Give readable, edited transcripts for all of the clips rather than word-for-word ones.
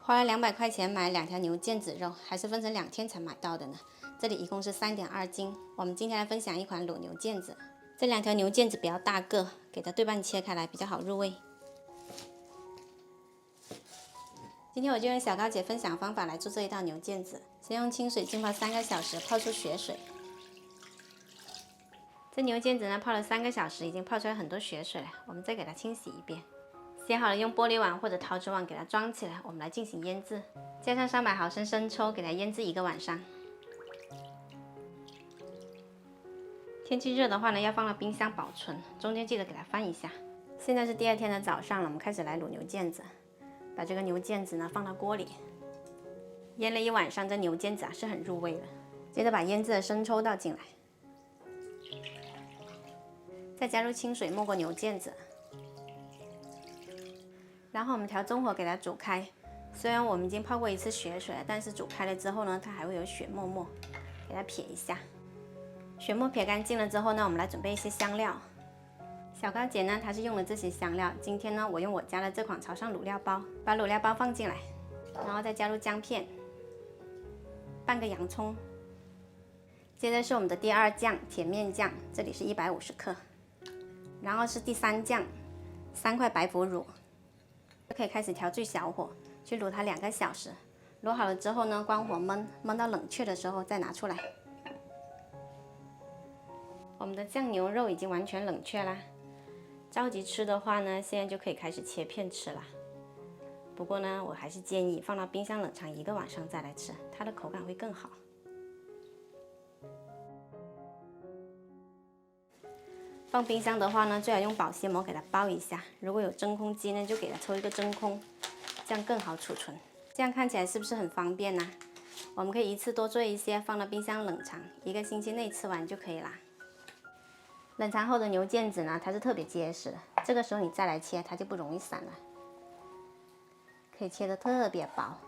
花了200块钱买2条牛腱子肉，还是分成2天才买到的呢。这里一共是3.2斤。我们今天来分享一款卤牛腱子。这2条牛腱子比较大个，给它对半切开来比较好入味。今天我就用小高姐分享方法来做这一道牛腱子。先用清水浸泡3个小时，泡出血水。这牛腱子呢，泡了3个小时，已经泡出来很多血水了。我们再给它清洗一遍。洗好了，用玻璃碗或者陶瓷碗给它装起来，我们来进行腌制。加上300毫升生抽，给它腌制1个晚上。天气热的话呢，要放到冰箱保存，中间记得给它翻一下。现在是第2天的早上了，我们开始来卤牛腱子。把这个牛腱子呢放到锅里，腌了1晚上，这牛腱子是很入味的。接着把腌制的生抽倒进来，再加入清水没过牛腱子。然后我们调中火给它煮开，虽然我们已经泡过1次血水了，但是煮开了之后呢，它还会有血沫，给它撇一下。血沫撇干净了之后呢，我们来准备一些香料。小高姐呢，她是用了这些香料。今天呢，我用我家的这款潮汕卤料包，把卤料包放进来，然后再加入姜片，半个洋葱。接着是我们的第2酱甜面酱，这里是150克，然后是第3酱，3块白腐乳。可以开始调最小火去卤它2个小时，卤好了之后呢，关火焖到冷却的时候再拿出来。我们的酱牛肉已经完全冷却啦。着急吃的话呢，现在就可以开始切片吃了。不过呢，我还是建议放到冰箱冷藏1个晚上再来吃，它的口感会更好。放冰箱的话呢，最好用保鲜膜给它包一下。如果有真空机呢，就给它抽一个真空，这样更好储存。这样看起来是不是很方便呢？我们可以一次多做一些，放到冰箱冷藏，1个星期内吃完就可以啦。冷藏后的牛腱子呢，它是特别结实的，这个时候你再来切，它就不容易散了，可以切得特别薄。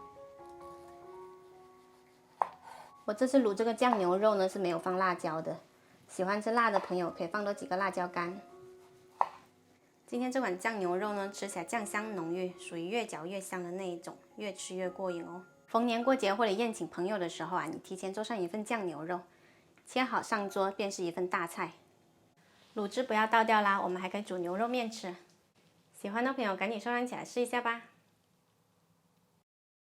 我这次卤这个酱牛肉呢是没有放辣椒的。喜欢吃辣的朋友可以放多几个辣椒干。今天这款酱牛肉呢，吃起来酱香浓郁，属于越嚼越香的那一种，越吃越过瘾哦。逢年过节或者宴请朋友的时候啊，你提前做上1份酱牛肉，切好上桌便是1份大菜。卤汁不要倒掉啦，我们还可以煮牛肉面吃。喜欢的朋友赶紧收藏起来试一下吧。